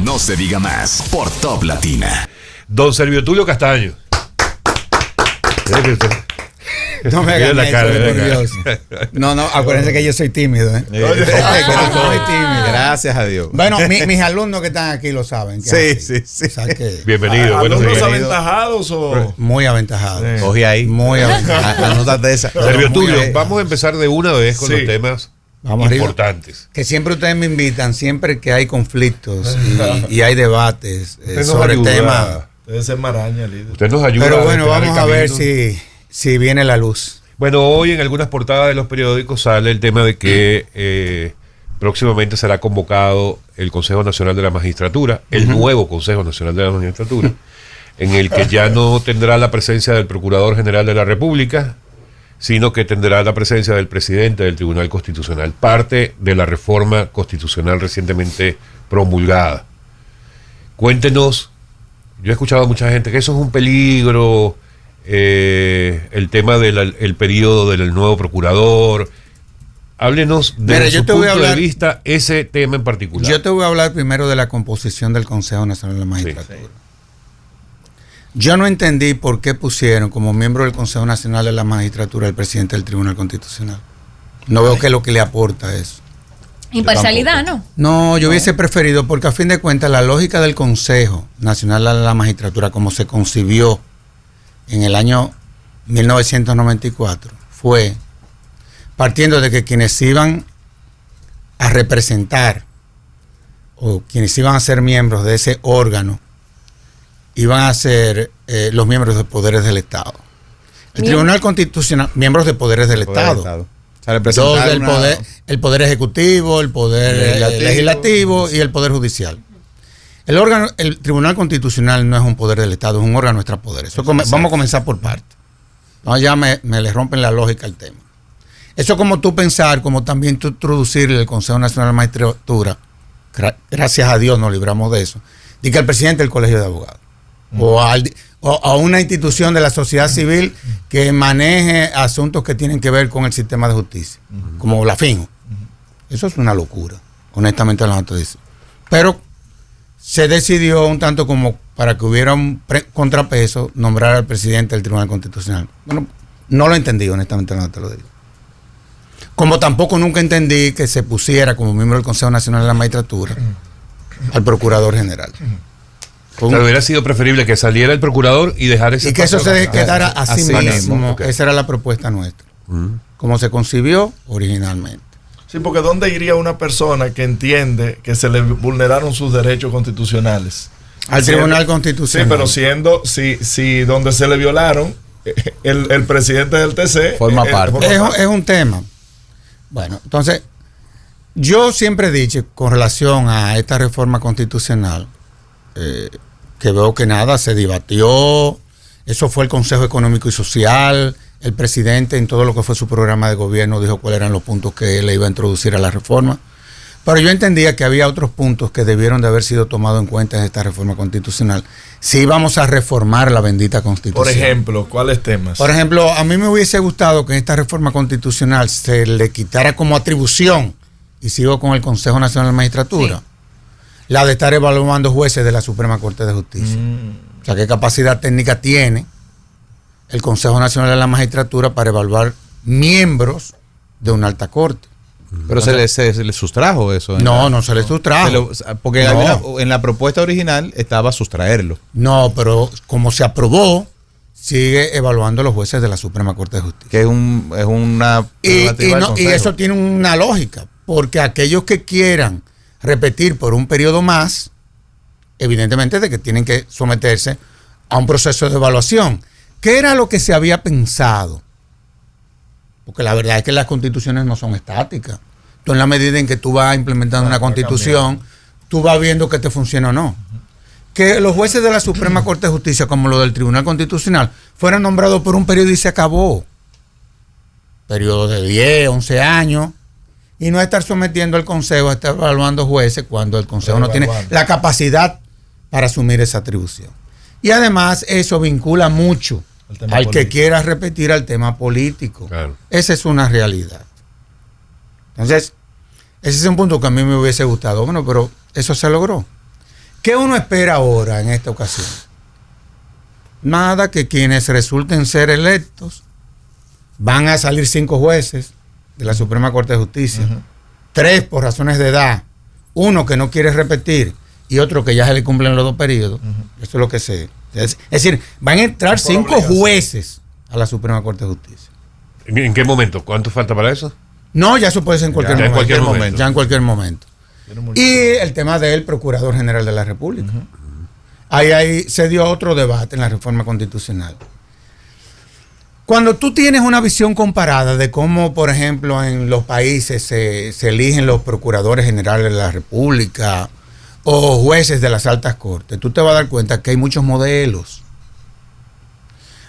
No se diga más por Top Latina. Don Servio Tulio Castaño. No me hagan la cara, por Dios. No, acuérdense que yo soy tímido, ¿eh? Soy tímido. Gracias a Dios. Bueno, mis alumnos que están aquí lo saben. Sí. O sea que, Bienvenido. ¿Alumnos aventajados o...? muy aventajados. Cogí ahí. Muy aventajados. Anótate esa. Servio Tulio, vamos a empezar de una vez con los temas importantes. Que siempre ustedes me invitan, siempre que hay conflictos y hay debates sobre temas. Debe ser maraña, líder. Usted nos ayuda. Pero bueno, vamos a ver si viene la luz. Bueno, hoy en algunas portadas de los periódicos sale el tema de que próximamente será convocado el Consejo Nacional de la Magistratura, el nuevo Consejo Nacional de la Magistratura, en el que ya no tendrá la presencia del Procurador General de la República, sino que tendrá la presencia del presidente del Tribunal Constitucional, parte de la reforma constitucional recientemente promulgada. Cuéntenos, yo he escuchado a mucha gente que eso es un peligro, el tema del periodo del nuevo procurador. Háblenos de su punto de vista ese tema en particular. Yo te voy a hablar primero de la composición del Consejo Nacional de la Magistratura. Sí. Yo no entendí por qué pusieron como miembro del Consejo Nacional de la Magistratura el presidente del Tribunal Constitucional. No veo qué es lo que le aporta eso. Imparcialidad, ¿no? No, yo hubiese preferido, porque a fin de cuentas la lógica del Consejo Nacional de la Magistratura, como se concibió en el año 1994, fue partiendo de que quienes iban a representar o quienes iban a ser miembros de ese órgano iban a ser los miembros de poderes del Estado. El Tribunal Constitucional, miembros de poderes del Estado. O sea, el poder ejecutivo, el poder legislativo y el poder judicial. El Tribunal Constitucional no es un poder del Estado, es un órgano extrapoder. Vamos a comenzar por partes. No, ya me le rompen la lógica al tema. Eso como tú pensar, como también tú introducir el Consejo Nacional de la Magistratura, gracias a Dios nos libramos de eso, de que el presidente del Colegio de Abogados o a una institución de la sociedad civil que maneje asuntos que tienen que ver con el sistema de justicia, como la FINJO. Eso es una locura, honestamente lo dice. Pero se decidió un tanto como para que hubiera un contrapeso nombrar al presidente del Tribunal Constitucional. Bueno, no lo entendí, honestamente no te lo digo. Como tampoco nunca entendí que se pusiera como miembro del Consejo Nacional de la Magistratura al Procurador General. Pero hubiera sido preferible que saliera el procurador y dejar ese... Y que eso se quedara así mismo. Okay. Esa era la propuesta nuestra. Como se concibió originalmente. Sí, porque ¿dónde iría una persona que entiende que se le vulneraron sus derechos constitucionales? Al Tribunal Constitucional. Sí, pero si donde se le violaron, el presidente del TC... Forma parte. Es un tema. Bueno, entonces, yo siempre he dicho con relación a esta reforma constitucional, que veo que nada, se debatió, eso fue el Consejo Económico y Social, el presidente en todo lo que fue su programa de gobierno dijo cuáles eran los puntos que él iba a introducir a la reforma, pero yo entendía que había otros puntos que debieron de haber sido tomados en cuenta en esta reforma constitucional si íbamos a reformar la bendita Constitución. Por ejemplo, ¿cuáles temas? Por ejemplo, a mí me hubiese gustado que en esta reforma constitucional se le quitara como atribución, y sigo con el Consejo Nacional de la Magistratura, la de estar evaluando jueces de la Suprema Corte de Justicia. O sea, qué capacidad técnica tiene el Consejo Nacional de la Magistratura para evaluar miembros de una alta corte. Pero se le sustrajo eso. No se le sustrajo. Porque en la propuesta original estaba sustraerlo. No, pero como se aprobó, sigue evaluando los jueces de la Suprema Corte de Justicia. Que es una... Y eso tiene una lógica, porque aquellos que quieran repetir por un periodo más, evidentemente de que tienen que someterse a un proceso de evaluación. ¿Qué era lo que se había pensado? Porque la verdad es que las constituciones no son estáticas. Tú en la medida en que tú vas implementando una constitución, tú vas viendo que te funciona o no. Que los jueces de la Suprema Corte de Justicia, como los del Tribunal Constitucional, fueran nombrados por un periodo y se acabó. Periodo de 10, 11 años. Y no estar sometiendo al Consejo a estar evaluando jueces cuando el Consejo no tiene la capacidad para asumir esa atribución. Y además eso vincula mucho al que quiera repetir al tema político. Claro. Esa es una realidad. Entonces, ese es un punto que a mí me hubiese gustado. Bueno, pero eso se logró. ¿Qué uno espera ahora en esta ocasión? Nada, que quienes resulten ser electos van a salir 5 jueces de la Suprema Corte de Justicia, 3 por razones de edad, 1 que no quiere repetir y otro que ya se le cumplen los 2 periodos. Eso es lo que sé. Es decir, van a entrar 5 jueces a la Suprema Corte de Justicia. ¿En qué momento? ¿Cuánto falta para eso? No, ya eso puede ser en cualquier Ya en momento. cualquier momento. Ya en cualquier momento. Y el tema del Procurador General de la República. Ahí se dio otro debate en la reforma constitucional. Cuando tú tienes una visión comparada de cómo, por ejemplo, en los países se eligen los procuradores generales de la República o jueces de las altas cortes, tú te vas a dar cuenta que hay muchos modelos.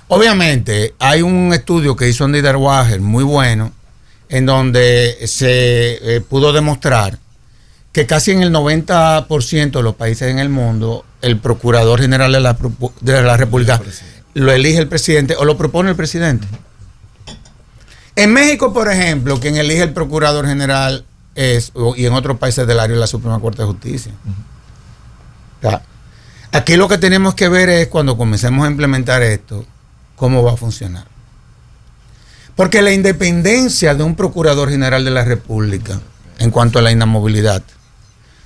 Obviamente, hay un estudio que hizo Andy Darwager muy bueno, en donde se pudo demostrar que casi en el 90% de los países en el mundo, el Procurador General de la República lo elige el presidente o lo propone el presidente. En México, por ejemplo, quien elige el Procurador General y en otros países del área, la Suprema Corte de Justicia. O sea, aquí lo que tenemos que ver es, cuando comencemos a implementar esto, cómo va a funcionar. Porque la independencia de un Procurador General de la República en cuanto a la inamovilidad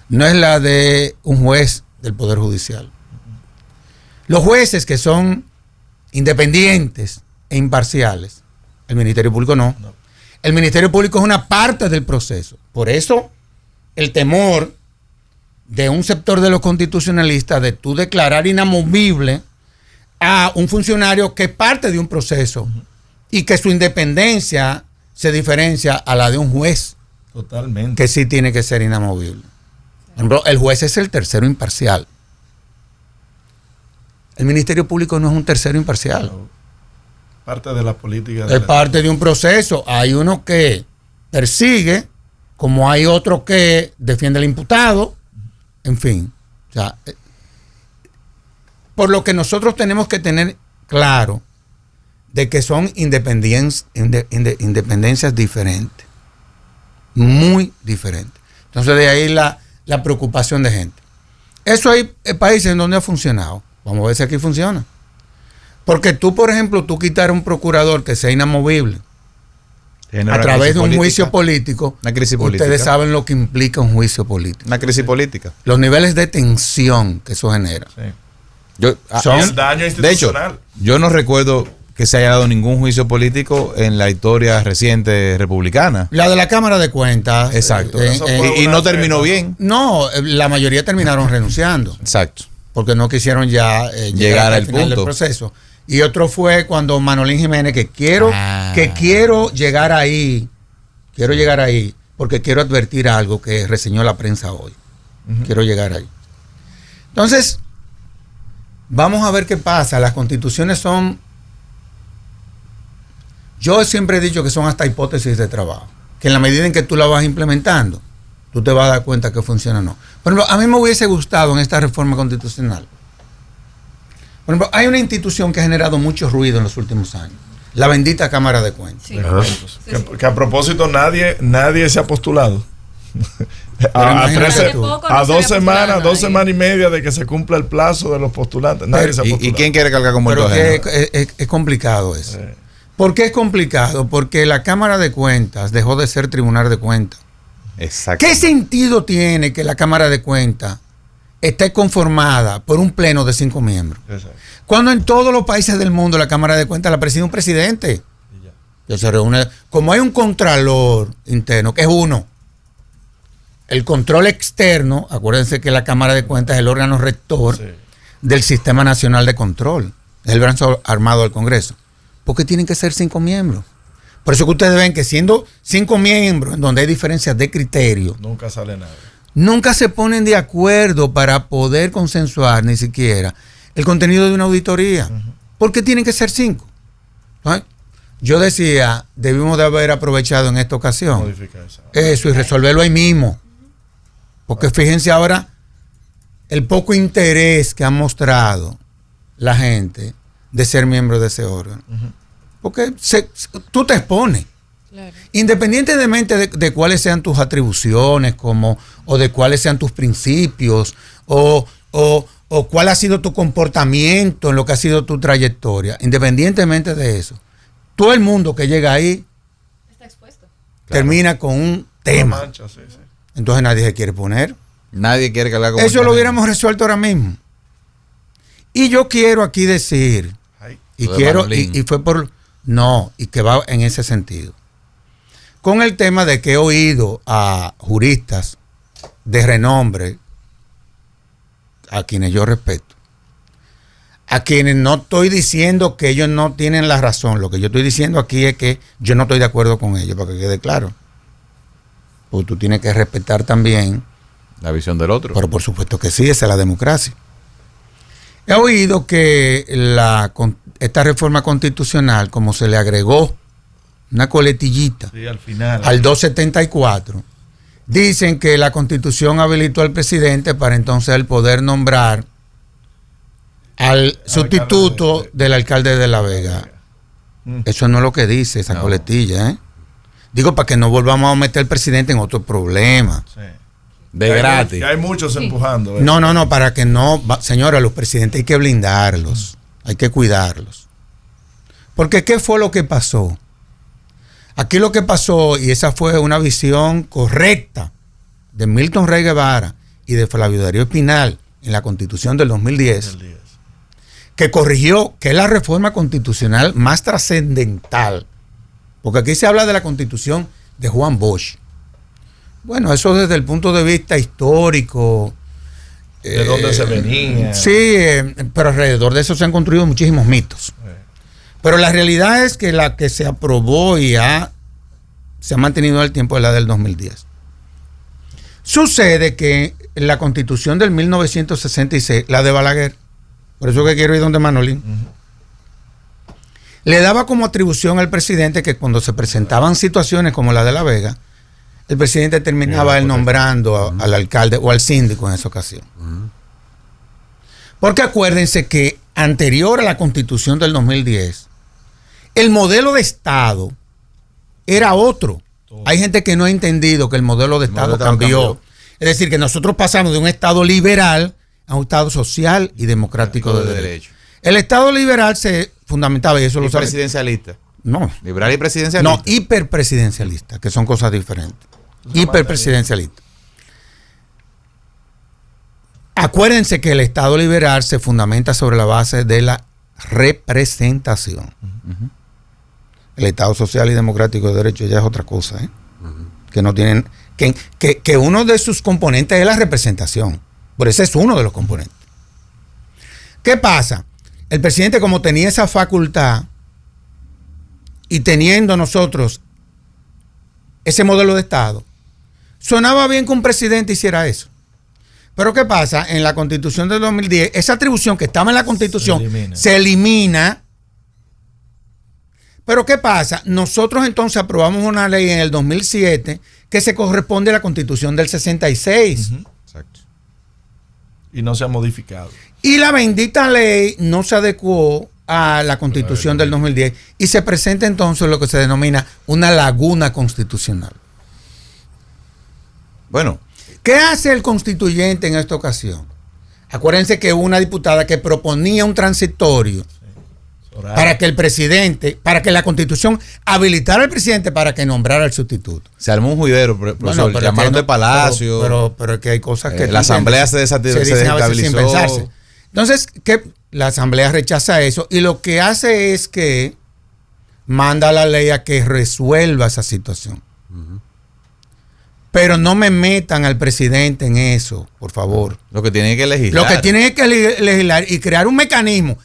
no es la de un juez del Poder Judicial. Los jueces que son independientes e imparciales, el Ministerio Público no. El Ministerio Público es una parte del proceso. Por eso el temor de un sector de los constitucionalistas de tú declarar inamovible a un funcionario que es parte de un proceso y que su independencia se diferencia a la de un juez. Totalmente. Que sí tiene que ser inamovible. Por ejemplo, el juez es el tercero imparcial. El Ministerio Público no es un tercero imparcial. Parte de la política. Es parte de un proceso. Hay uno que persigue, como hay otro que defiende al imputado. En fin. O sea, por lo que nosotros tenemos que tener claro de que son independencias diferentes. Muy diferentes. Entonces de ahí la preocupación de gente. Eso hay países en donde ha funcionado. Vamos a ver si aquí funciona. Porque tú, por ejemplo, tú quitar a un procurador que sea inamovible a través de un juicio político, una crisis política. Ustedes saben lo que implica un juicio político. Una crisis política. Los niveles de tensión que eso genera. Sí. El daño institucional. De hecho, yo no recuerdo que se haya dado ningún juicio político en la historia reciente republicana. La de la Cámara de Cuentas. Exacto. Y no terminó bien. No, la mayoría terminaron renunciando. Exacto. Porque no quisieron ya llegar al final punto del proceso. Y otro fue cuando Manolín Jiménez, que quiero llegar ahí, porque quiero advertir algo que reseñó la prensa hoy. Quiero llegar ahí. Entonces, vamos a ver qué pasa. Las constituciones son, yo siempre he dicho que son hasta hipótesis de trabajo, que en la medida en que tú la vas implementando, tú te vas a dar cuenta que funciona o no. Por ejemplo, a mí me hubiese gustado en esta reforma constitucional. Por ejemplo, hay una institución que ha generado mucho ruido en los últimos años. La bendita Cámara de Cuentas. Sí. Que a propósito nadie se ha postulado. A 2 semanas, 2 semanas y media de que se cumpla el plazo de los postulantes. Nadie se ha postulado. ¿Y quién quiere cargar con muerto ajeno? Es complicado eso. ¿Por qué es complicado? Porque la Cámara de Cuentas dejó de ser Tribunal de Cuentas. Exacto. ¿Qué sentido tiene que la Cámara de Cuentas esté conformada por un pleno de 5 miembros? Exacto. Cuando en todos los países del mundo la Cámara de Cuentas la preside un presidente. Que se reúne, como hay un contralor interno, que es uno. El control externo, acuérdense que la Cámara de Cuentas es el órgano rector del Sistema Nacional de Control. Es el brazo armado del Congreso. ¿Por qué tienen que ser 5 miembros? Por eso que ustedes ven que siendo 5 miembros, en donde hay diferencias de criterio, nunca sale nada. Nunca se ponen de acuerdo para poder consensuar ni siquiera el contenido de una auditoría. ¿Por qué tienen que ser 5? ¿Ah? Yo decía, debimos de haber aprovechado en esta ocasión eso y resolverlo ahí mismo. Porque fíjense ahora el poco interés que ha mostrado la gente de ser miembro de ese órgano. Porque tú te expones. Claro. Independientemente de cuáles sean tus atribuciones o de cuáles sean tus principios o o cuál ha sido tu comportamiento en lo que ha sido tu trayectoria. Independientemente de eso, todo el mundo que llega ahí Está expuesto. termina con un tema. Una mancha, sí, sí. Entonces nadie se quiere poner. Nadie quiere cargar con Eso lo hubiéramos resuelto ahora mismo. Y yo quiero aquí decir, Ay, y Lo de quiero, Manolín. y fue por, no, y que va en ese sentido. Con el tema de que he oído a juristas de renombre, a quienes yo respeto, a quienes no estoy diciendo que ellos no tienen la razón, lo que yo estoy diciendo aquí es que yo no estoy de acuerdo con ellos, para que quede claro. Porque tú tienes que respetar también, la visión del otro. pero por supuesto que sí, esa es la democracia. He oído que esta reforma constitucional, como se le agregó una coletillita sí, al final. al 274, dicen que la Constitución habilitó al presidente para entonces él poder nombrar al sustituto del alcalde de La Vega. Eso no es lo que dice esa No. coletilla, ¿eh? Digo, para que no volvamos a meter al presidente en otro problema. Sí. De Que hay gratis. que hay muchos empujando. ¿eh? No, para que no, señora, los presidentes hay que blindarlos, hay que cuidarlos. Porque ¿qué fue lo que pasó? Aquí lo que pasó, y esa fue una visión correcta de Milton Rey Guevara y de Flavio Darío Espinal en la Constitución del 2010, El 10. que corrigió, que es la reforma constitucional más trascendental, porque aquí se habla de la Constitución de Juan Bosch. Bueno, eso desde el punto de vista histórico. ¿De dónde se venía? Sí, pero alrededor de eso se han construido muchísimos mitos. Pero la realidad es que la que se aprobó y se ha mantenido en el tiempo es la del 2010. Sucede que la Constitución del 1966, la de Balaguer, por eso que quiero ir donde Manolín, le daba como atribución al presidente que cuando se presentaban situaciones como la de La Vega, el presidente terminaba él nombrando al alcalde o al síndico en esa ocasión. Porque acuérdense que anterior a la Constitución del 2010, el modelo de Estado era otro. Hay gente que no ha entendido que el modelo de Estado cambió. Es decir, que nosotros pasamos de un Estado liberal a un Estado social y democrático de derecho. El Estado liberal se fundamentaba, y eso Y lo sabe. presidencialista. No, Liberal y presidencialista. no, hiperpresidencialista, que son cosas diferentes. Hiperpresidencialista. Acuérdense que el Estado liberal se fundamenta sobre la base de la representación. El Estado social y democrático de derecho ya es otra cosa, ¿eh? Que no tienen, que uno de sus componentes es la representación. Por ese es uno de los componentes. ¿Qué pasa? El presidente, como tenía esa facultad y teniendo nosotros ese modelo de Estado, sonaba bien que un presidente hiciera eso. Pero ¿qué pasa? En la Constitución del 2010, esa atribución que estaba en la Constitución se elimina. Pero ¿qué pasa? Nosotros entonces aprobamos una ley en el 2007 que se corresponde a la Constitución del 66. Exacto. Y no se ha modificado. Y la bendita ley no se adecuó a la Constitución del 2010 y se presenta entonces lo que se denomina una laguna constitucional. Bueno, ¿Qué hace el constituyente en esta ocasión? Acuérdense que hubo una diputada que proponía un transitorio para que el presidente, para que la Constitución habilitara al presidente para que nombrara al sustituto. se armó un juidero, profesor. Bueno, Llamaron de Palacio. Pero es que hay cosas que la asamblea se dicen a veces sin desestabilizó. pensarse. Entonces, la asamblea rechaza eso y lo que hace es que manda a la ley a que resuelva esa situación. Pero no me metan al presidente en eso, por favor. Lo que tienen que legislar. Lo que tienen es que legislar y crear un mecanismo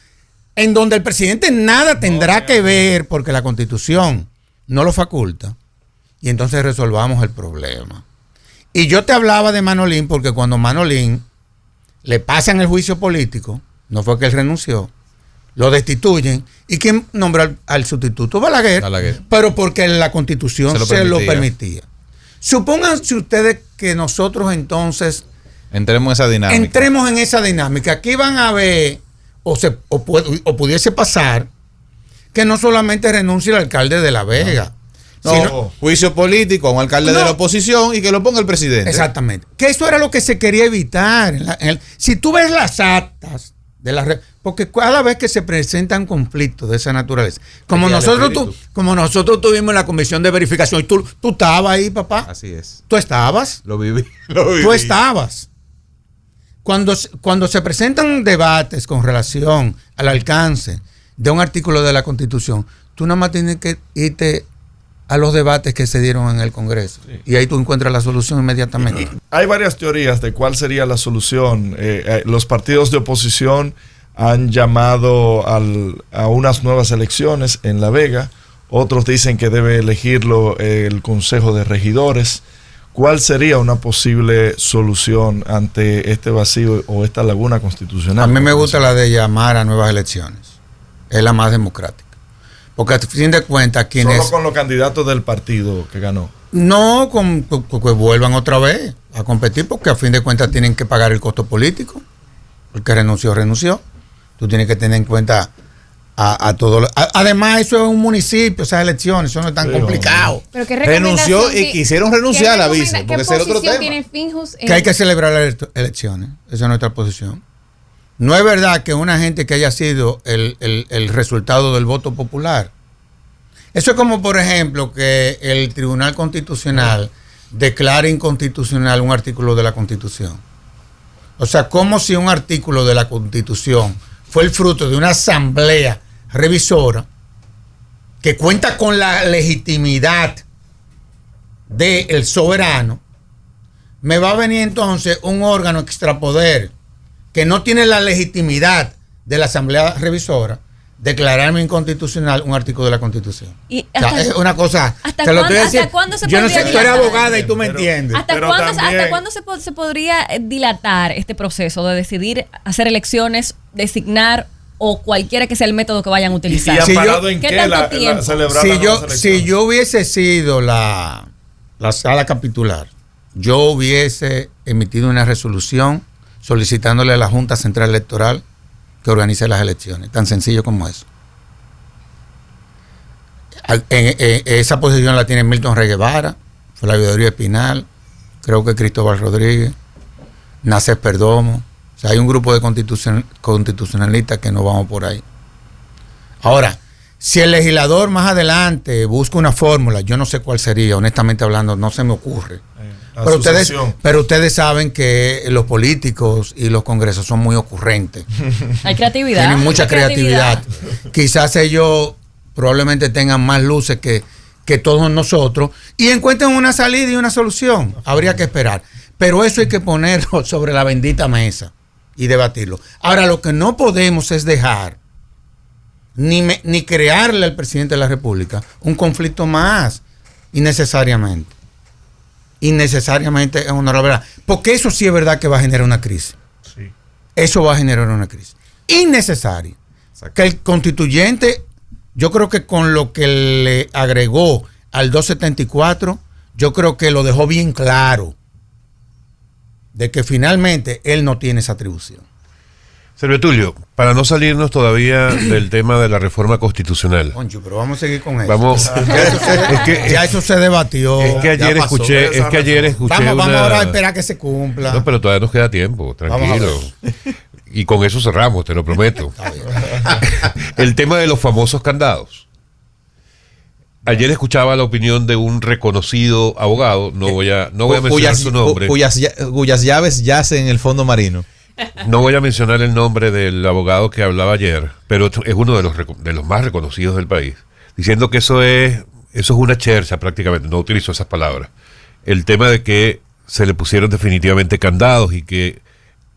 en donde el presidente nada tendrá que ver porque la Constitución no lo faculta. Y entonces resolvamos el problema. Y yo te hablaba de Manolín porque cuando Manolín le pasan el juicio político, no fue que él renunció, lo destituyen. ¿Y quién nombró al sustituto? Balaguer. Pero porque la Constitución se lo permitía. Supónganse ustedes que nosotros entonces entremos en esa dinámica. Aquí van a ver, o pudiese pasar, que no solamente renuncie el alcalde de La Vega, No, juicio político a un alcalde de la oposición y que lo ponga el presidente. Exactamente. Que eso era lo que se quería evitar. Si tú ves las actas de la porque cada vez que se presentan conflictos de esa naturaleza, como nosotros tuvimos la comisión de verificación, y tú estabas ahí, papá. Así es. Tú estabas. Lo viví. Tú estabas. Cuando se presentan debates con relación al alcance de un artículo de la Constitución, tú nada más tienes que irte a los debates que se dieron en el Congreso. Sí. Y ahí tú encuentras la solución inmediatamente. Hay varias teorías de cuál sería la solución. Los partidos de oposición han llamado a unas nuevas elecciones en La Vega. Otros dicen que debe elegirlo el Consejo de Regidores. ¿Cuál sería una posible solución ante este vacío o esta laguna constitucional? A mí me gusta la de llamar a nuevas elecciones. Es la más democrática. Porque a fin de cuentas, ¿Solo con los candidatos del partido que ganó? No, con que vuelvan otra vez a competir, porque a fin de cuentas tienen que pagar el costo político. El que renunció. Tú tienes que tener en cuenta a todo. Además, eso es un municipio, esas elecciones, eso no es tan complicado. Pero ¿qué renunció y quisieron renunciar al aviso, porque ese es el otro tema. Que hay que celebrar las elecciones. Esa es nuestra posición. No es verdad que una gente que haya sido el resultado del voto popular. Eso es como, por ejemplo, que el Tribunal Constitucional declare inconstitucional un artículo de la Constitución. O sea, como si un artículo de la Constitución fue el fruto de una asamblea revisora que cuenta con la legitimidad del soberano, me va a venir entonces un órgano extrapoder que no tiene la legitimidad de la asamblea revisora, declararme inconstitucional un artículo de la Constitución. Y o sea, es una cosa. ¿Hasta cuándo se yo no sé, podría tú eres dilatar? abogada y tú me entiendes. ¿Hasta cuándo se podría dilatar este proceso de decidir hacer elecciones, designar o cualquiera que sea el método que vayan a utilizar? ¿Y amparado en qué qué tanto tiempo? celebrar las elecciones? Si yo hubiese sido la sala capitular, yo hubiese emitido una resolución solicitándole a la Junta Central Electoral que organice las elecciones. Tan sencillo como eso. Esa posición la tiene Milton Rey Guevara, Flavio Rodríguez Espinal, creo que Cristóbal Rodríguez, Nacer Perdomo. O sea, hay un grupo de constitucionalistas que no vamos por ahí. Ahora, si el legislador más adelante busca una fórmula, yo no sé cuál sería, honestamente hablando, no se me ocurre. Pero ustedes saben que los políticos y los congresos son muy ocurrentes. Hay creatividad. Tienen mucha creatividad. Quizás ellos probablemente tengan más luces que todos nosotros y encuentren una salida y una solución. Habría que esperar. Pero eso hay que ponerlo sobre la bendita mesa y debatirlo. Ahora, lo que no podemos es dejar ni crearle al presidente de la República un conflicto más innecesariamente. Innecesariamente es una verdad. Porque eso sí es verdad que va a generar una crisis. Sí. Eso va a generar una crisis. Innecesaria. Que el constituyente, yo creo que con lo que le agregó al 274, yo creo que lo dejó bien claro de que finalmente él no tiene esa atribución. Sergio Tulio, para no salirnos todavía del tema de la reforma constitucional. Concho, pero vamos a seguir con eso. Vamos. Ya eso se debatió. Es que ayer escuché. Vamos ahora a esperar que se cumpla. No, pero todavía nos queda tiempo, tranquilo. Y con eso cerramos, te lo prometo. El tema de los famosos candados. Ayer escuchaba la opinión de un reconocido abogado, no voy a mencionar su nombre. Cuyas llaves yacen en el fondo marino. No voy a mencionar el nombre del abogado que hablaba ayer, pero es uno de los más reconocidos del país, diciendo que eso es una chercha prácticamente, no utilizó esas palabras. El tema de que se le pusieron definitivamente candados y que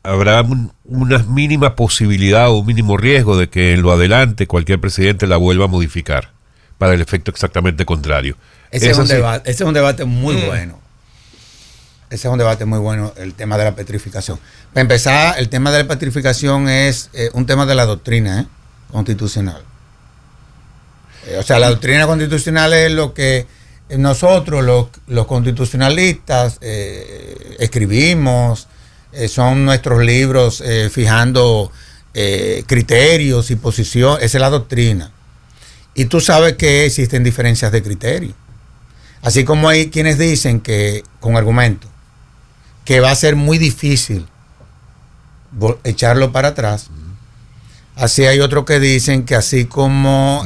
habrá una mínima posibilidad o un mínimo riesgo de que en lo adelante cualquier presidente la vuelva a modificar para el efecto exactamente contrario. Ese es un debate muy bueno. Ese es un debate muy bueno, el tema de la petrificación. Para empezar, el tema de la petrificación es un tema de la doctrina constitucional. O sea, la doctrina constitucional es lo que nosotros, los constitucionalistas, escribimos, son nuestros libros fijando criterios y posición. Esa es la doctrina. Y tú sabes que existen diferencias de criterio. Así como hay quienes dicen que, con argumento, que va a ser muy difícil echarlo para atrás, así hay otros que dicen que así como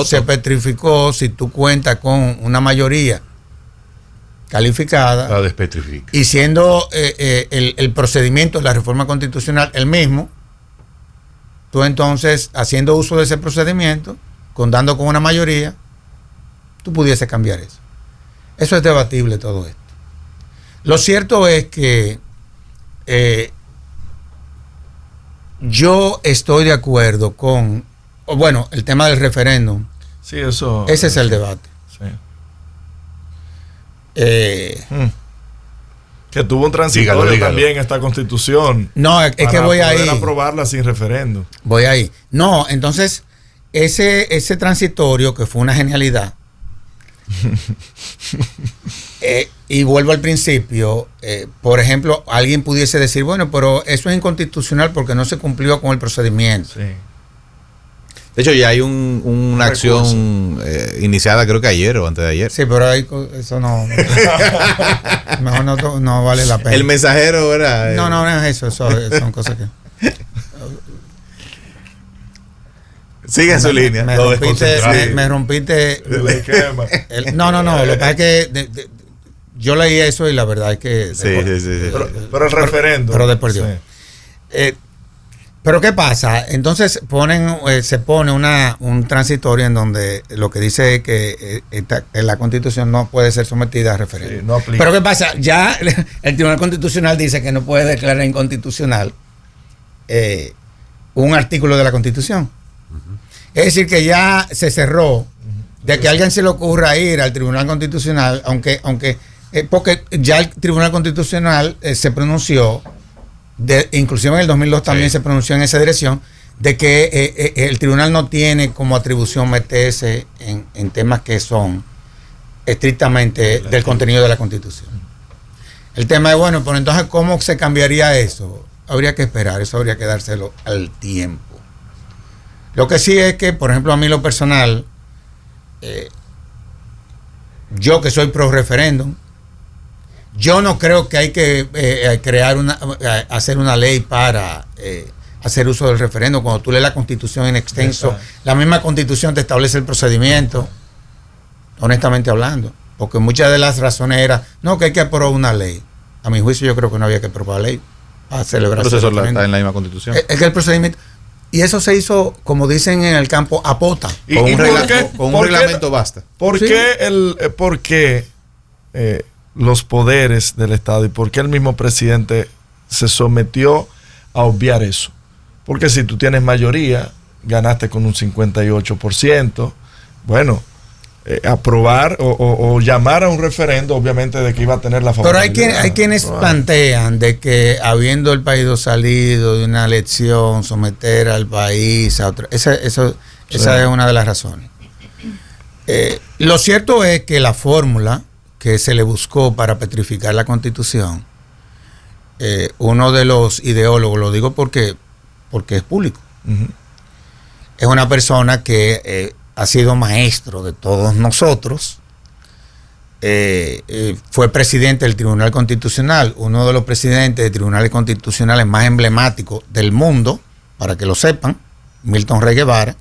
se petrificó, si tú cuentas con una mayoría calificada, La despetrifica. y siendo el procedimiento de la reforma constitucional el mismo, tú entonces, haciendo uso de ese procedimiento, contando con una mayoría, tú pudiese cambiar eso. Eso es debatible, todo esto. Lo cierto es que yo estoy de acuerdo con, bueno, el tema del referéndum. Sí, eso. Ese es el debate. Sí. Que tuvo un transitorio Dígalo. también esta constitución. No, es que voy ahí. Para aprobarla sin referéndum. Voy ahí. No, entonces, ese transitorio, que fue una genialidad, y vuelvo al principio, por ejemplo, alguien pudiese decir, bueno, pero eso es inconstitucional porque no se cumplió con el procedimiento. Sí. De hecho, ya hay una acción iniciada, creo que ayer o antes de ayer. Sí, pero ahí eso no. Mejor no vale la pena. El mensajero era. No es eso son cosas que. Sigue su línea. Me rompiste. El esquema. No. Lo que pasa es que yo leí eso y la verdad es que. Sí. Pero el referéndum. Pero después Dios. Sí. Pero ¿qué pasa? Entonces se pone un transitorio en donde lo que dice es que la Constitución no puede ser sometida a referéndum. Sí, no aplica. Pero ¿qué pasa? Ya el Tribunal Constitucional dice que no puede declarar inconstitucional un artículo de la Constitución. Es decir, que ya se cerró de que a alguien se le ocurra ir al Tribunal Constitucional, aunque porque ya el Tribunal Constitucional se pronunció, inclusive en el 2002 también se pronunció en esa dirección, de que el tribunal no tiene como atribución meterse en temas que son estrictamente del contenido de la Constitución. El tema es, bueno, pero entonces, ¿cómo se cambiaría eso? Habría que esperar, eso habría que dárselo al tiempo. Lo que sí es que, por ejemplo, a mí lo personal, yo que soy pro referéndum, yo no creo que hay que hacer una ley para hacer uso del referéndum. Cuando tú lees la Constitución en extenso, la misma Constitución te establece el procedimiento, honestamente hablando, porque muchas de las razones eran, no, que hay que aprobar una ley. A mi juicio yo creo que no había que aprobar la ley para celebrar El proceso está en la misma Constitución. Es que el procedimiento, y eso se hizo, como dicen en el campo, a pota. Con un ¿por qué reglamento basta. ¿Por Sí. qué los poderes del Estado y por qué el mismo presidente se sometió a obviar eso? Porque si tú tienes mayoría, ganaste con un 58%, bueno, aprobar o llamar a un referendo, obviamente, de que iba a tener la Pero favorabilidad. hay quienes plantean de que habiendo el país salido de una elección, someter al país a otra. Esa es una de las razones. Lo cierto es que la fórmula que se le buscó para petrificar la Constitución, uno de los ideólogos, lo digo porque es público, es una persona que ha sido maestro de todos nosotros, fue presidente del Tribunal Constitucional, uno de los presidentes de tribunales constitucionales más emblemáticos del mundo, para que lo sepan, Milton Rey Guevara,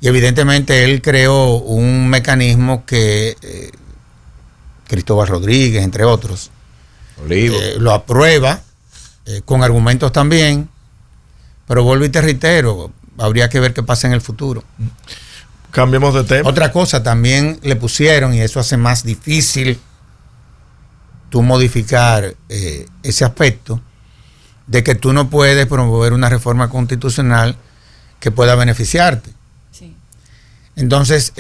y evidentemente él creó un mecanismo que Cristóbal Rodríguez, entre otros, lo aprueba, con argumentos también, pero vuelvo y te reitero, habría que ver qué pasa en el futuro. Cambiemos de tema. Otra cosa, también le pusieron, y eso hace más difícil tú modificar ese aspecto, de que tú no puedes promover una reforma constitucional que pueda beneficiarte. Sí. Entonces,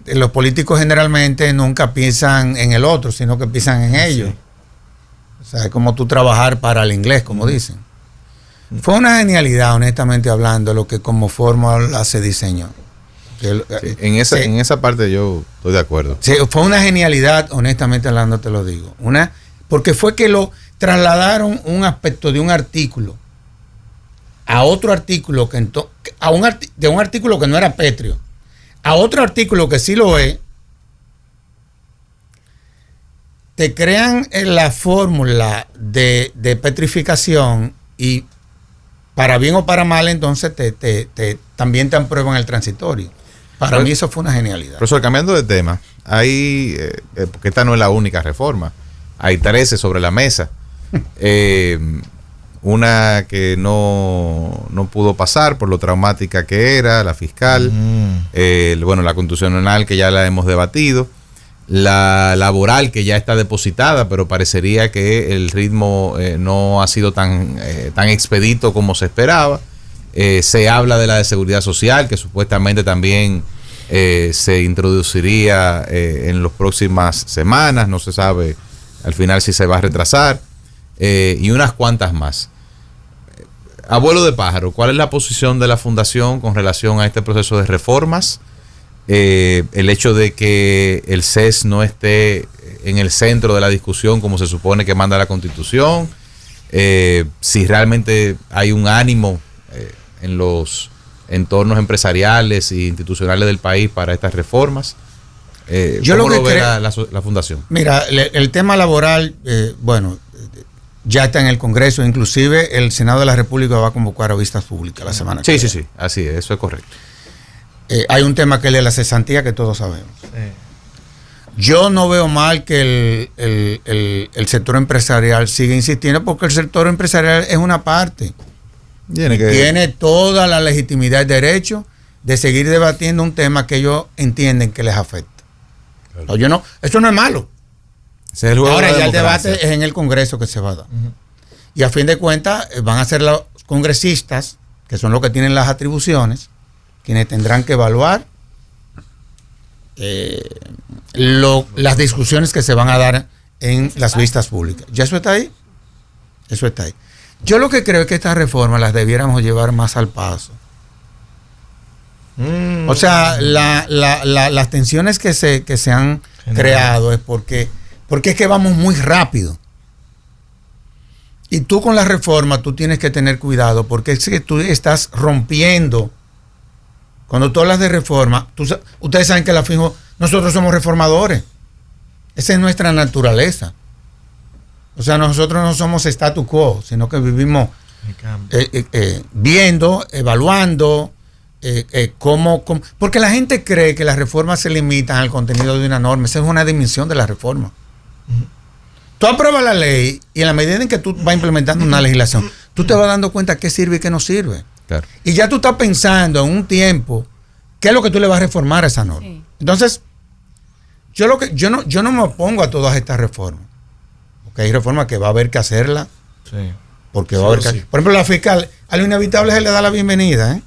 los políticos generalmente nunca piensan en el otro, sino que piensan en ellos. O sea, es como tú trabajar para el inglés, como dicen. Fue una genialidad, honestamente hablando, lo que como fórmula se diseñó. En esa parte yo estoy de acuerdo. Sí, fue una genialidad, honestamente hablando, te lo digo. Porque fue que lo trasladaron un aspecto de un artículo a otro artículo de un artículo que no era pétreo a otro artículo que sí lo es, te crean la fórmula de petrificación y para bien o para mal, entonces también te aprueban el transitorio. Para mí eso fue una genialidad. Profesor, cambiando de tema, hay, porque esta no es la única reforma, hay 13 sobre la mesa. Una que no pudo pasar por lo traumática que era, la fiscal, bueno, la constitucional que ya la hemos debatido, la laboral que ya está depositada, pero parecería que el ritmo no ha sido tan expedito como se esperaba. Se habla de la de seguridad social, que supuestamente también se introduciría en las próximas semanas, no se sabe al final si se va a retrasar, y unas cuantas más. Abuelo de pájaro, ¿cuál es la posición de la Fundación con relación a este proceso de reformas? El hecho de que el CES no esté en el centro de la discusión como se supone que manda la Constitución, si realmente hay un ánimo en los entornos empresariales e institucionales del país para estas reformas. ¿Cómo lo ve la Fundación? Mira, el tema laboral, bueno, ya está en el Congreso, inclusive el Senado de la República va a convocar a vistas públicas la semana que viene. Sí, así es, eso es correcto. Hay un tema que es la cesantía que todos sabemos. Yo no veo mal que el sector empresarial siga insistiendo, porque el sector empresarial es una parte. Tiene toda la legitimidad y derecho de seguir debatiendo un tema que ellos entienden que les afecta. Claro. Eso no es malo. Ahora ya el debate es en el Congreso que se va a dar. Y a fin de cuentas van a ser los congresistas, que son los que tienen las atribuciones, quienes tendrán que evaluar las discusiones que se van a dar en las vistas públicas. ¿Ya eso está ahí? Eso está ahí. Yo lo que creo es que estas reformas las debiéramos llevar más al paso. O sea, las tensiones que se han creado es porque es que vamos muy rápido. Y tú con la reforma, tú tienes que tener cuidado, porque es que tú estás rompiendo. Cuando tú hablas de reforma, ustedes saben que nosotros somos reformadores. Esa es nuestra naturaleza. O sea, nosotros no somos status quo, sino que vivimos viendo, evaluando, cómo. Porque la gente cree que las reformas se limitan al contenido de una norma. Esa es una dimensión de la reforma. Tú apruebas la ley y en la medida en que tú vas implementando una legislación, tú te vas dando cuenta qué sirve y qué no sirve. Claro. Y ya tú estás pensando en un tiempo qué es lo que tú le vas a reformar a esa norma. Sí. Entonces, yo no me opongo a todas estas reformas. Porque hay reformas que va a haber que hacerla. Sí. Porque va a haber que, por ejemplo, la fiscal, a lo inevitable se le da la bienvenida.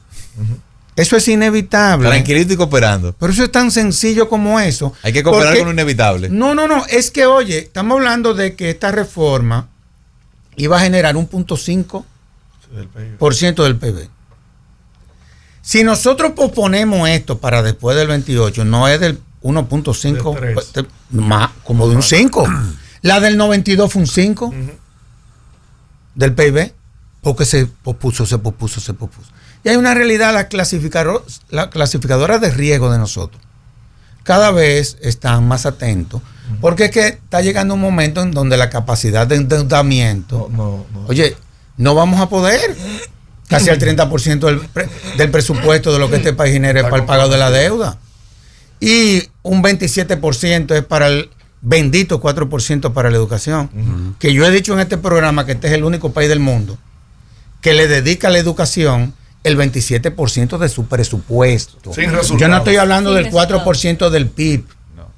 Eso es inevitable. Tranquilito y cooperando. Pero eso es tan sencillo como eso. Hay que cooperar con lo inevitable. No. Es que, oye, estamos hablando de que esta reforma iba a generar 1.5% del PIB. Si nosotros posponemos esto para después del 28, no es del 1.5, más como de un 5. La del 92 fue un 5 del PIB, porque se pospuso. Y hay una realidad, la clasificadora de riesgo de nosotros cada vez están más atentos, porque es que está llegando un momento en donde la capacidad de endeudamiento, oye, no vamos a poder. Casi el 30% del presupuesto de lo que este país genera es para el pago de la deuda. Y un 27% es para el bendito 4% para la educación. Que yo he dicho en este programa que este es el único país del mundo que le dedica a la educación el 27% de su presupuesto. Yo no estoy hablando del 4% del PIB. No.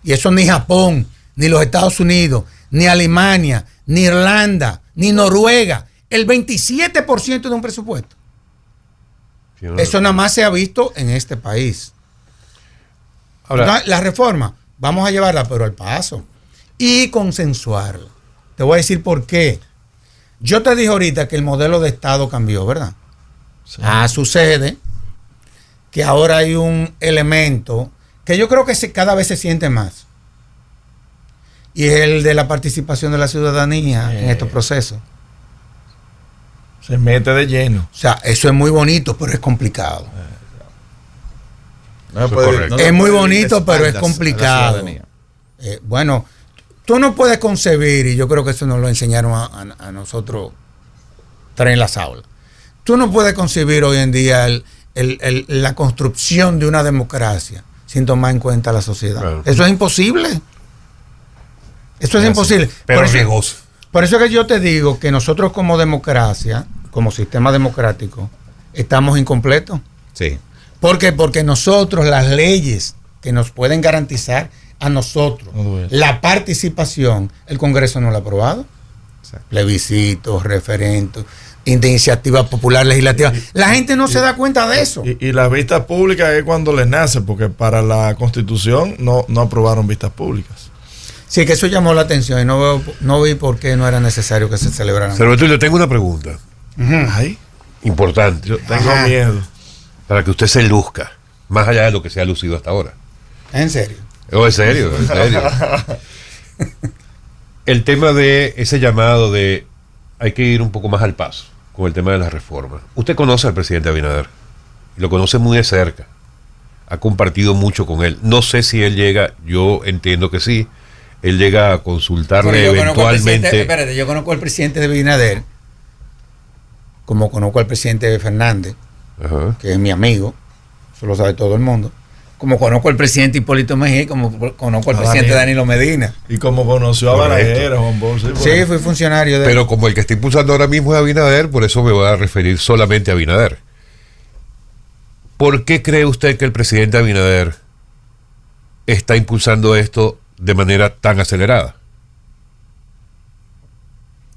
Y eso ni Japón, ni los Estados Unidos, ni Alemania, ni Irlanda, ni Noruega. El 27% de un presupuesto. Eso nada más se ha visto en este país. Ahora, entonces, la reforma, vamos a llevarla, pero al paso. Y consensuarla. Te voy a decir por qué. Yo te dije ahorita que el modelo de Estado cambió, ¿verdad? Sí. Sucede que ahora hay un elemento que yo creo que cada vez se siente más. Y es el de la participación de la ciudadanía en estos procesos. Se mete de lleno. O sea, eso es muy bonito, pero es complicado. Es muy bonito, pero es complicado. Bueno, Tú no puedes concebir, y yo creo que eso nos lo enseñaron a nosotros en las aulas. Tú no puedes concebir hoy en día la construcción de una democracia sin tomar en cuenta la sociedad. Claro. Eso es imposible. Eso es imposible. Pero Por eso- riesgoso. Por eso es que yo te digo que nosotros como democracia, como sistema democrático, estamos incompletos. Sí. ¿Por qué? Porque nosotros, las leyes que nos pueden garantizar a nosotros No duele. la participación, el Congreso no lo ha aprobado. Exacto. Plebiscitos, referendos, iniciativa popular legislativa. La gente no se da cuenta de eso. Y las vistas públicas es cuando les nace, porque para la Constitución no aprobaron vistas públicas. Sí, que eso llamó la atención y no vi por qué no era necesario que se celebraran. Roberto, le tengo una pregunta Ay, importante yo tengo Ajá. miedo. para que usted se luzca, más allá de lo que se ha lucido hasta ahora. En serio. Oh, en serio, en serio. El tema de ese llamado de hay que ir un poco más al paso con el tema de las reformas. Usted conoce al presidente Abinader, y lo conoce muy de cerca, ha compartido mucho con él. No sé si él llega, yo entiendo que sí, él llega a consultarle Pero yo conozco al eventualmente. presidente- espérate, yo conozco al presidente de Abinader, como conozco al presidente Fernández, Ajá. que es mi amigo, eso lo sabe todo el mundo, como conozco al presidente Hipólito Mejía, como conozco al A presidente Daniel. Danilo Medina. Y como conoció a Correcto. Balaguer, Juan Bosch. Sí, fui funcionario de... Pero como el que está impulsando ahora mismo es Abinader, por eso me voy a referir solamente a Abinader. ¿Por qué cree usted que el presidente Abinader está impulsando esto de manera tan acelerada?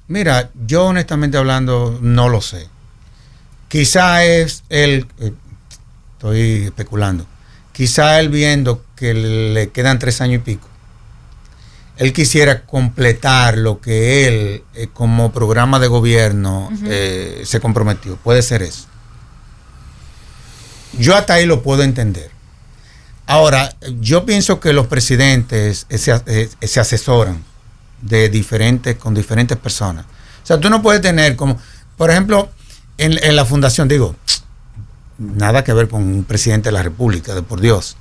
Mira, yo honestamente hablando no lo sé. Quizá es él, estoy especulando, quizá él viendo que le quedan 3 años y pico, él quisiera completar lo que él como programa de gobierno se comprometió. Puede ser eso. Yo hasta ahí lo puedo entender. Ahora, yo pienso que los presidentes se asesoran con diferentes personas. O sea, tú no puedes tener como, por ejemplo, en la fundación, digo, nada que ver con un presidente de la República, de por Dios.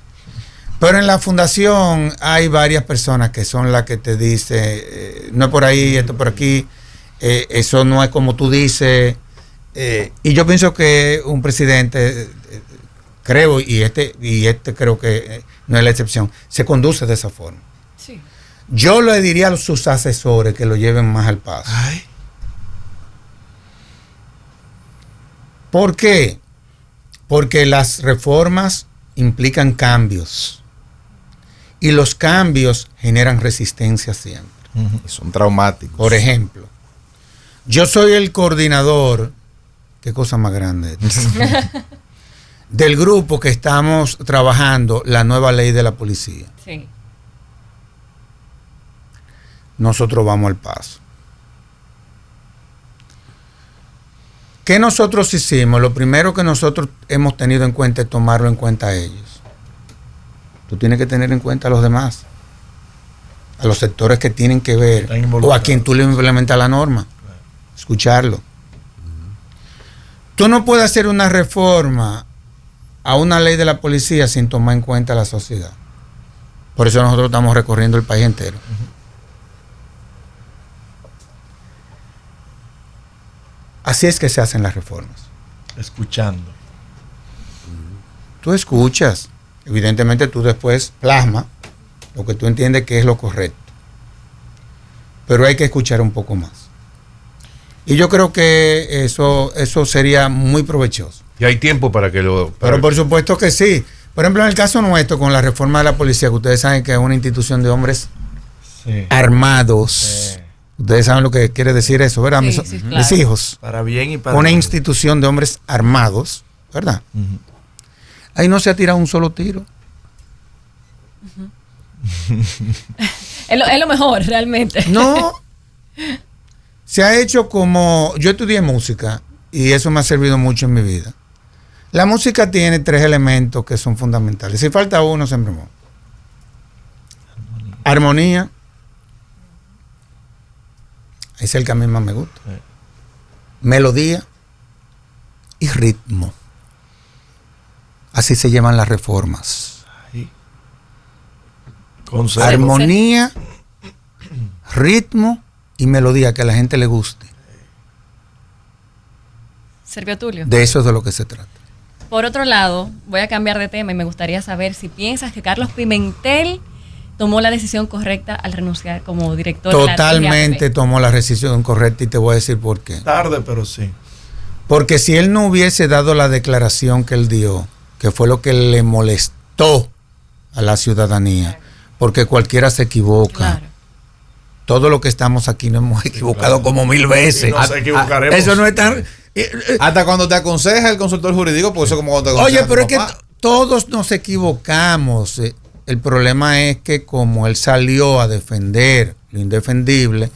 Pero en la fundación hay varias personas que son las que te dicen, no es por ahí, esto por aquí, eso no es como tú dices. Y yo pienso que un presidente, creo, y este creo que no es la excepción, se conduce de esa forma. Sí. Yo le diría a sus asesores que lo lleven más al paso. Ay, ¿Por qué? Porque las reformas implican cambios. Y los cambios generan resistencia siempre. Y son traumáticos. Por ejemplo, yo soy el coordinador, qué cosa más grande, del grupo que estamos trabajando la nueva ley de la policía. Sí. Nosotros vamos al paso. ¿Qué nosotros hicimos? Lo primero que nosotros hemos tenido en cuenta es tomarlo en cuenta a ellos. Tú tienes que tener en cuenta a los demás, a los sectores que tienen que ver, Están o a involucrados. quien tú le implementas la norma, escucharlo. Tú no puedes hacer una reforma a una ley de la policía sin tomar en cuenta a la sociedad. Por eso nosotros estamos recorriendo el país entero. Así es que se hacen las reformas. escuchando. Tú escuchas, evidentemente tú después plasma lo que tú entiendes que es lo correcto. Pero hay que escuchar un poco más. Y yo creo que eso sería muy provechoso. Y hay tiempo para que lo... Pero por supuesto que sí. Por ejemplo, en el caso nuestro, con la reforma de la policía, que ustedes saben que es una institución de hombres Sí. armados. Ustedes saben lo que quiere decir eso, ¿verdad? Sí, mis, sí, mis claro. hijos. Para bien y para Una mal. institución de hombres armados, ¿verdad? Ujú. Ahí no se ha tirado un solo tiro. Es lo mejor, realmente. No. Se ha hecho como... Yo estudié música y eso me ha servido mucho en mi vida. La música tiene 3 elementos que son fundamentales. Si falta uno, se enfermó. Armonía. Es el que a mí más me gusta. Melodía y ritmo. Así se llaman las reformas. Consejo. Armonía ritmo y melodía que a la gente le guste. Servio Tulio. De eso es de lo que se trata. Por otro lado, voy a cambiar de tema y me gustaría saber si piensas que Carlos Pimentel tomó la decisión correcta al renunciar como director. Totalmente tomó la decisión correcta y te voy a decir por qué. Tarde, pero sí. Porque si él no hubiese dado la declaración que él dio, que fue lo que le molestó a la ciudadanía, porque cualquiera se equivoca. Claro. Todo lo que estamos aquí nos hemos equivocado como 1000 veces. Y nos equivocaremos. Eso no es tan... Hasta cuando te aconseja el consultor jurídico, pues eso como cuando te aconseja. Oye, pero es que papá. todos nos equivocamos. El problema es que como él salió a defender lo indefendible,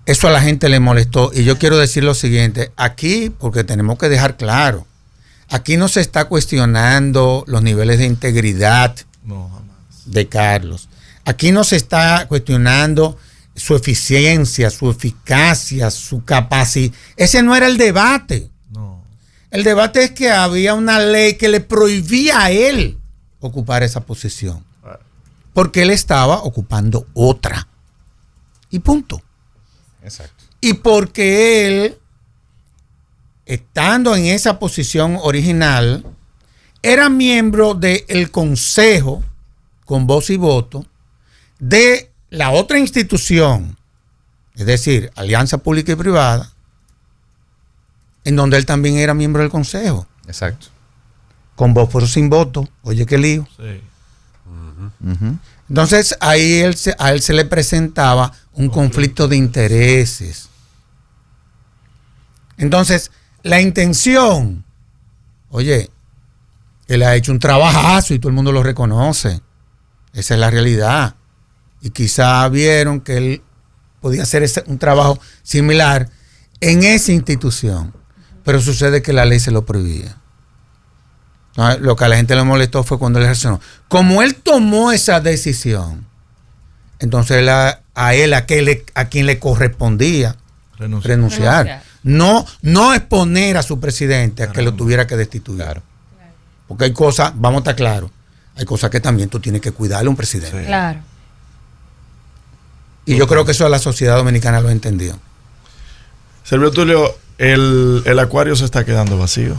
eso a la gente le molestó. Y yo quiero decir lo siguiente, aquí, porque tenemos que dejar claro, aquí no se está cuestionando los niveles de integridad No, jamás. de Carlos. Aquí no se está cuestionando su eficiencia, su eficacia, su capacidad. Ese no era el debate. No. El debate es que había una ley que le prohibía a él ocupar esa posición. Porque él estaba ocupando otra. Y punto. Exacto. Y porque él, estando en esa posición original, era miembro del consejo, con voz y voto, de la otra institución, es decir, Alianza Pública y Privada, en donde él también era miembro del consejo, Exacto. con voz pero sin voto. Oye, qué lío. Sí. Entonces ahí a él se le presentaba un conflicto de intereses. Entonces, la intención, oye, él ha hecho un trabajazo y todo el mundo lo reconoce. Esa es la realidad. Y quizá vieron que él podía hacer un trabajo similar en esa institución. Pero sucede que la ley se lo prohibía. Entonces, lo que a la gente le molestó fue cuando él reaccionó. Como él tomó esa decisión, entonces a quien le correspondía renunciar. No exponer a su presidente a que lo tuviera que destituir. Claro. Porque hay cosas, vamos a estar claros, hay cosas que también tú tienes que cuidarle a un presidente. Sí. Claro. Y yo creo que eso la sociedad dominicana lo entendió. Servio Tulio, el acuario se está quedando vacío.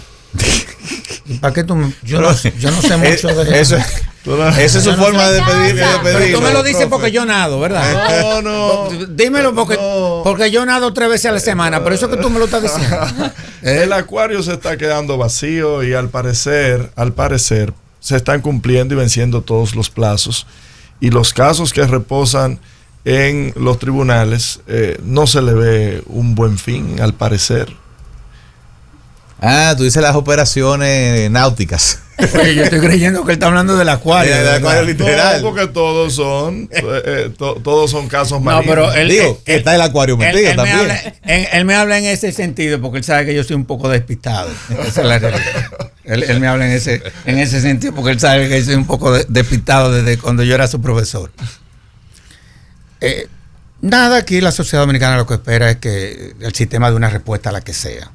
¿Y para qué tú yo no sé mucho de Eso. Esa es su forma de pedir. Pero tú me lo dices porque yo nado, ¿verdad? No. Dímelo porque yo nado 3 veces a la semana, pero eso que tú me lo estás diciendo. El acuario se está quedando vacío y al parecer se están cumpliendo y venciendo todos los plazos. Y los casos que reposan en los tribunales no se le ve un buen fin, al parecer. Ah, tú dices las operaciones náuticas. Oye, yo estoy creyendo que él está hablando del acuario. Del acuario literal. No, porque todos son casos marinos. No, pero él, Digo, que está el acuario metido también. Él me habla en ese sentido porque él sabe que yo soy un poco despistado. Esa es la realidad. Él me habla en ese sentido porque él sabe que yo soy un poco despistado desde cuando yo era su profesor. Nada, aquí la sociedad dominicana lo que espera es que el sistema dé una respuesta a la que sea.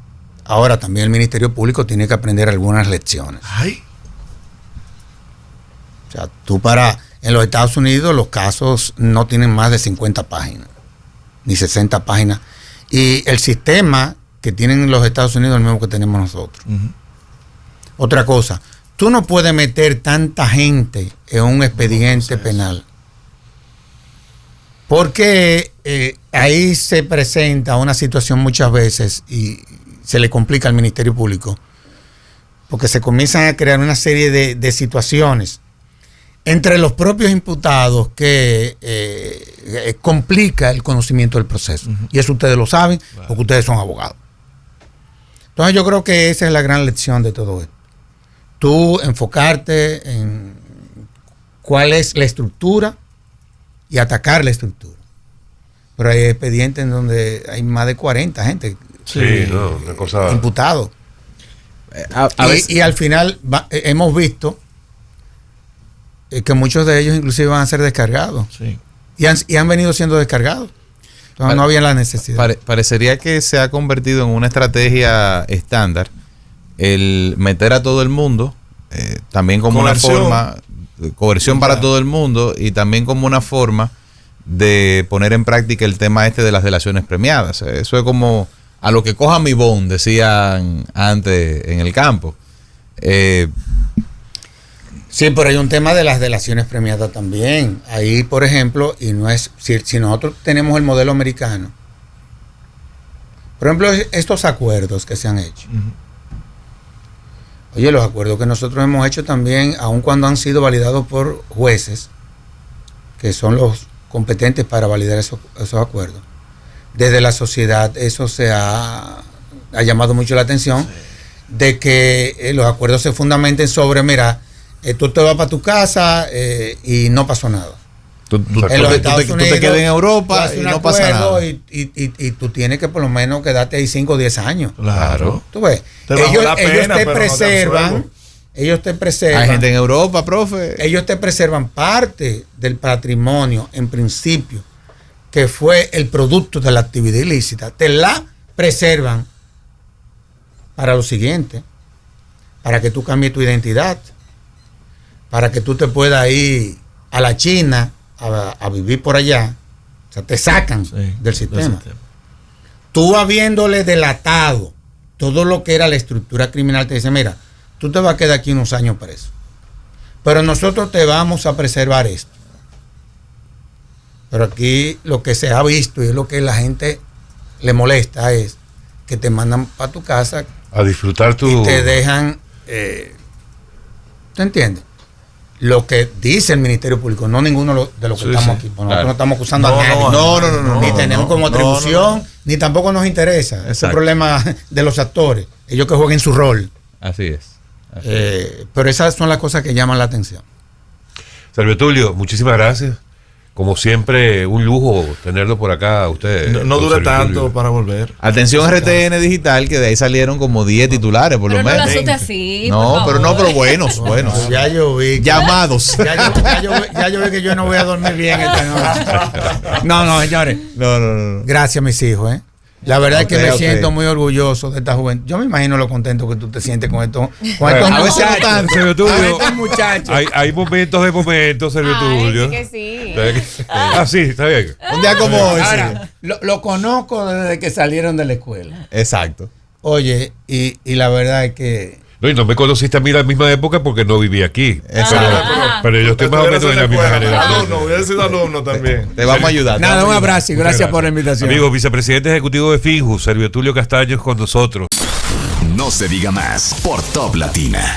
Ahora también el Ministerio Público tiene que aprender algunas lecciones. Ay, O sea, en los Estados Unidos los casos no tienen más de 50 páginas, ni 60 páginas. Y el sistema que tienen en los Estados Unidos es el mismo que tenemos nosotros. Otra cosa, tú no puedes meter tanta gente en un expediente penal. Porque ahí se presenta una situación muchas veces y se le complica al Ministerio Público. Porque se comienzan a crear una serie de situaciones entre los propios imputados que complica el conocimiento del proceso. Y eso ustedes lo saben porque ustedes son abogados. Entonces yo creo que esa es la gran lección de todo esto. Tú enfocarte en cuál es la estructura y atacar la estructura. Pero hay expedientes en donde hay más de 40 gente una cosa. imputados. A veces- Y al final hemos visto que muchos de ellos inclusive van a ser descargados. sí. Y han venido siendo descargados. Entonces no había la necesidad. Parecería que se ha convertido en una estrategia estándar el meter a todo el mundo, también como Coerción. una forma, coerción para todo el mundo y también como una forma de poner en práctica el tema de las delaciones premiadas. Eso es como a lo que coja mi bon, decían antes en el campo. Sí, pero hay un tema de las delaciones premiadas también. Ahí, por ejemplo, y no es si nosotros tenemos el modelo americano, por ejemplo, estos acuerdos que se han hecho. Oye, los acuerdos que nosotros hemos hecho también, aun cuando han sido validados por jueces, que son los competentes para validar esos acuerdos, desde la sociedad eso se ha llamado mucho la atención, de que los acuerdos se fundamenten sobre, mira, tú te vas para tu casa y no pasó nada. Tú te quedas en Europa y no pasa nada. Y tú tienes que por lo menos quedarte ahí 5 o 10 años. Claro. Tú ves, ellos te preservan. Hay gente en Europa, profe. Ellos te preservan parte del patrimonio, en principio, que fue el producto de la actividad ilícita. Te la preservan para lo siguiente, para que tú cambies tu identidad, para que tú te puedas ir a la China a vivir por allá. O sea, te sacan del sistema. Tú habiéndole delatado todo lo que era la estructura criminal, te dicen, mira, tú te vas a quedar aquí unos años preso, pero nosotros te vamos a preservar esto. Pero aquí lo que se ha visto y es lo que la gente le molesta es que te mandan para tu casa a disfrutar tu... y te dejan, ¿te entiendes? Lo que dice el Ministerio Público, no ninguno de los que estamos aquí, nosotros no estamos acusando a nadie, ni tenemos como atribución, ni tampoco nos interesa. Ese problema de los actores, ellos que jueguen su rol. Así es. Pero esas son las cosas que llaman la atención. Servio Tulio, muchísimas gracias. Como siempre, un lujo tenerlo por acá a ustedes. No dure tanto para volver. Atención RTN Digital, que de ahí salieron como 10 titulares por lo menos. No lo asuste así. No, pero buenos. Ya yo vi. Llamados. Ya yo vi que yo no voy a dormir bien esta noche. No, señores. No. Gracias, mis hijos, La verdad es que me siento muy orgulloso de esta juventud. Yo me imagino lo contento que tú te sientes con esto. A veces no tanto, Servio Tulio. Muchachos. Hay momentos de momentos, Servio Tulio. Sí que sí. Sí, está bien. Un día como hoy. Ahora, lo conozco desde que salieron de la escuela. Exacto. Oye, y la verdad es que... No, y no me conociste a mí en la misma época porque no viví aquí. Pero yo estoy más o menos en la misma generación. Hubiera sido alumno también. Te vamos a ayudar. Nada, un abrazo y gracias por la invitación. Amigo, vicepresidente ejecutivo de Finju, Servio Tulio Castaños con nosotros. No se diga más por Top Latina.